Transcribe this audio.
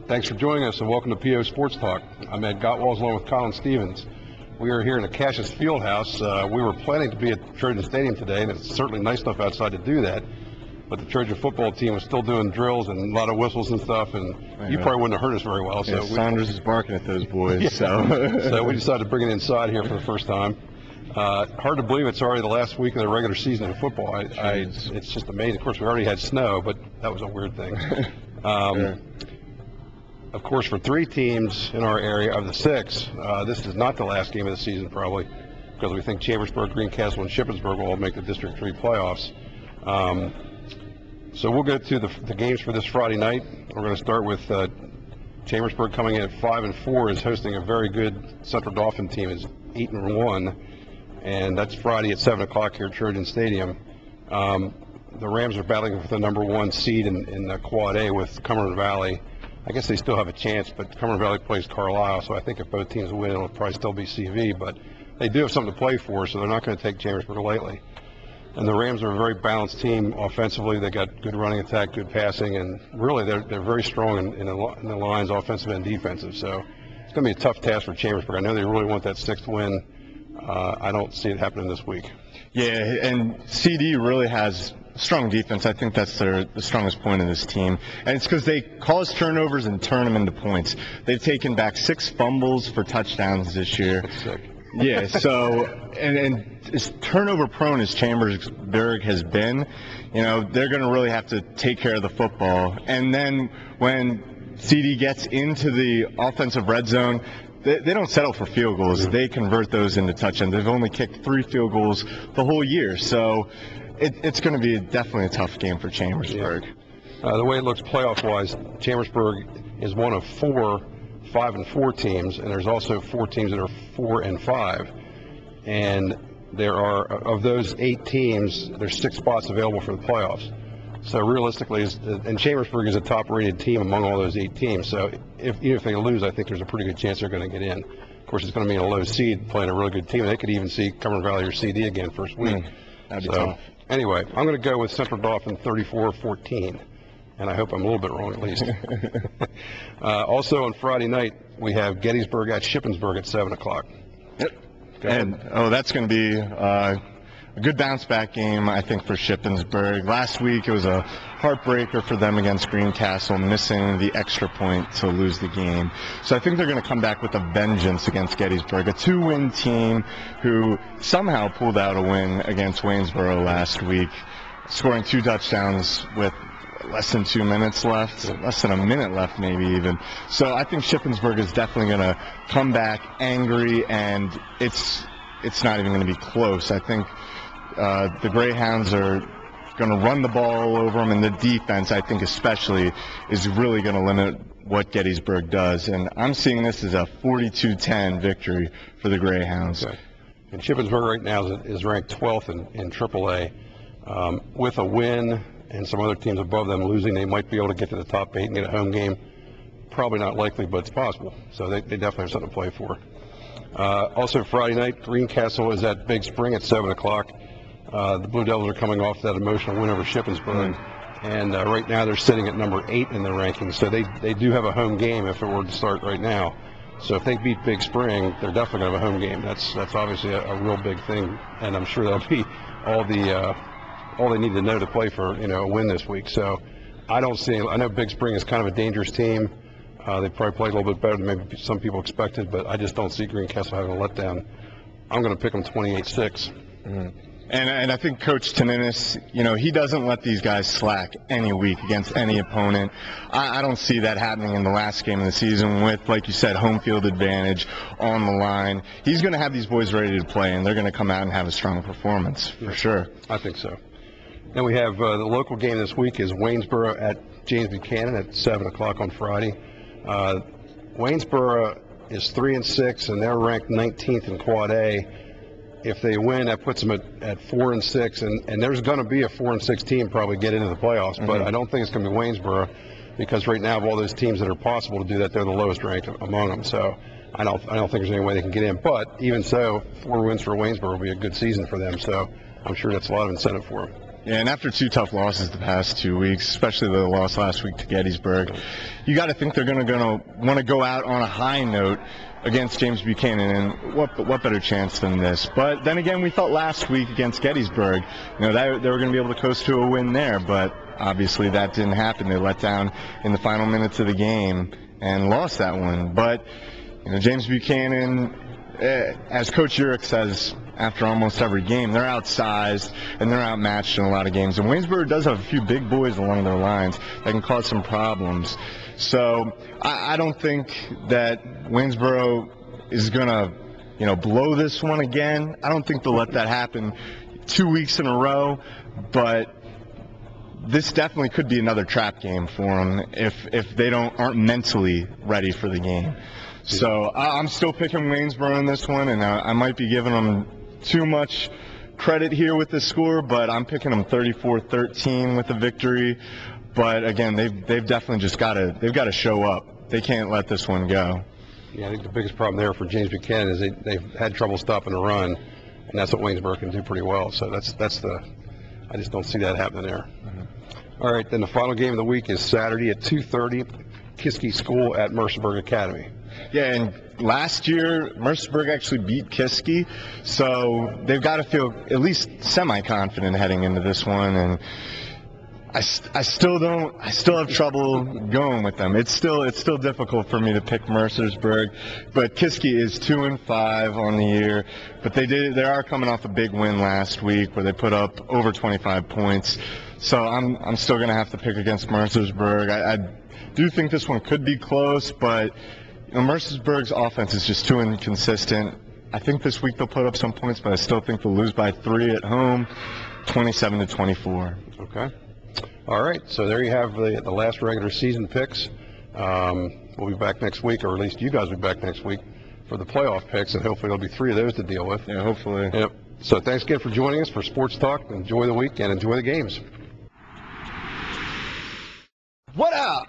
Thanks for joining us and welcome to PO Sports Talk. I'm Ed Gotwals along with Colin Stevens. We are here in the Cassius Fieldhouse. We were planning to be at Trojan Stadium today, and it's certainly nice enough outside to do that. But the Trojan football team was still doing drills and a lot of whistles and stuff, and you probably wouldn't have heard us very well. Yeah, so Saunders is barking at those boys. Yeah. So we decided to bring it inside here for the first time. Hard to believe it's already the last week of the regular season in football. It's just amazing. Of course, we already had snow, but that was a weird thing. Sure. Of course, for 3 teams in our area of the 6, this is not the last game of the season probably, because we think Chambersburg, Greencastle, and Shippensburg will all make the District 3 playoffs. So we'll go to the games for this Friday night. We're going to start with Chambersburg coming in at 5-4, is hosting a very good Central Dauphin team, is 8-1, and that's Friday at 7 o'clock here at Trojan Stadium. The Rams are battling for the #1 seed in Quad A with Cumberland Valley. I guess they still have a chance, but Cumberland Valley plays Carlisle, so I think if both teams win, it'll probably still be CV. But they do have something to play for, so they're not going to take Chambersburg lightly. And the Rams are a very balanced team offensively. They got good running attack, good passing, and really they're very strong in the lines, offensive and defensive. So it's going to be a tough task for Chambersburg. I know they really want that 6th win. I don't see it happening this week. Yeah, and CD really has strong defense. I think that's the strongest point of this team. And it's because they cause turnovers and turn them into points. They've taken back 6 fumbles for touchdowns this year. Yeah, so, and as turnover prone as Chambersburg has been, you know, they're going to really have to take care of the football. And then when CD gets into the offensive red zone, they don't settle for field goals. They convert those into touchdowns. They've only kicked 3 field goals the whole year. So it's going to be definitely a tough game for Chambersburg. Yeah. The way it looks playoff-wise, Chambersburg is one of 4 5-4 teams, and there's also 4 teams that are 4-5. And there are, of those 8 teams, there's 6 spots available for the playoffs. So realistically, and Chambersburg is a top-rated team among all those 8 teams. So even if they lose, I think there's a pretty good chance they're going to get in. Of course, it's going to be in a low seed playing a really good team. They could even see Cumberland Valley or CD again first week. That'd be tough. Anyway, I'm going to go with Central Dauphin 34-14, and I hope I'm a little bit wrong at least. Also on Friday night, we have Gettysburg at Shippensburg at 7 o'clock. Yep. And that's going to be a good bounce-back game, I think, for Shippensburg. Last week, it was a heartbreaker for them against Greencastle, missing the extra point to lose the game. So I think they're going to come back with a vengeance against Gettysburg, a 2-win team who somehow pulled out a win against Waynesboro last week, scoring 2 touchdowns with less than 2 minutes left, less than a minute left maybe even. So I think Shippensburg is definitely going to come back angry, and it's not even going to be close. I think the Greyhounds are going to run the ball all over them, and the defense, I think especially, is really going to limit what Gettysburg does. And I'm seeing this as a 42-10 victory for the Greyhounds. Okay. And Shippensburg right now is ranked 12th in AAA. With a win and some other teams above them losing, they might be able to get to the top 8 and get a home game. Probably not likely, but it's possible. So they definitely have something to play for. Also Friday night, Greencastle is at Big Spring at 7 o'clock. The Blue Devils are coming off that emotional win over Shippensburg, and right now they're sitting at number 8 in the rankings. So they do have a home game if it were to start right now. So if they beat Big Spring, they're definitely going to have a home game. That's obviously a real big thing, and I'm sure that'll be all they need to know to play for a win this week. So I know Big Spring is kind of a dangerous team. They probably played a little bit better than maybe some people expected, but I just don't see Greencastle having a letdown. I'm going to pick them 28-6. And I think Coach Taninis, he doesn't let these guys slack any week against any opponent. I don't see that happening in the last game of the season with, like you said, home field advantage on the line. He's going to have these boys ready to play, and they're going to come out and have a strong performance for sure. I think so. Then we have the local game this week is Waynesboro at James Buchanan at 7 o'clock on Friday. Waynesboro is 3-6, and they're ranked 19th in Quad A. If they win, that puts them at 4-6, and there's going to be a 4-6 team probably get into the playoffs, but I don't think it's going to be Waynesboro, because right now of all those teams that are possible to do that, they're the lowest ranked among them. So I don't think there's any way they can get in. But even so, 4 wins for Waynesboro will be a good season for them. So I'm sure that's a lot of incentive for them. Yeah, and after 2 tough losses the past 2 weeks, especially the loss last week to Gettysburg, you got to think they're going to want to go out on a high note against James Buchanan, and what better chance than this? But then again, we thought last week against Gettysburg, they were going to be able to coast to a win there, but obviously that didn't happen. They let down in the final minutes of the game and lost that one. But James Buchanan, as Coach Urich says after almost every game, they're outsized and they're outmatched in a lot of games. And Waynesboro does have a few big boys along their lines that can cause some problems. So I don't think that Waynesboro is going to, blow this one again. I don't think they'll let that happen 2 weeks in a row, but this definitely could be another trap game for them if they aren't mentally ready for the game. So I'm still picking Waynesboro in this one, and I might be giving them too much credit here with the score, but I'm picking them 34-13 with the victory. But again, they've definitely just got to show up. They can't let this one go. Yeah, I think the biggest problem there for James Buchanan is they've had trouble stopping the run, and that's what Waynesboro can do pretty well. So I just don't see that happening there. Mm-hmm. All right, then the final game of the week is Saturday at 2:30, Kiski School at Mercersburg Academy. Yeah, and last year Mercersburg actually beat Kiski, so they've got to feel at least semi-confident heading into this one. And I still have trouble going with them. It's still difficult for me to pick Mercersburg, but Kiski is 2-5 on the year. But they are coming off a big win last week where they put up over 25 points. So I'm still going to have to pick against Mercersburg. I do think this one could be close, but Mercersburg's offense is just too inconsistent. I think this week they'll put up some points, but I still think they'll lose by 3 at home, 27-24. Okay. All right, so there you have the last regular season picks. We'll be back next week, or at least you guys will be back next week for the playoff picks, and hopefully there'll be 3 of those to deal with. Yeah, hopefully. Yep. So thanks again for joining us for Sports Talk. Enjoy the week and enjoy the games. What up?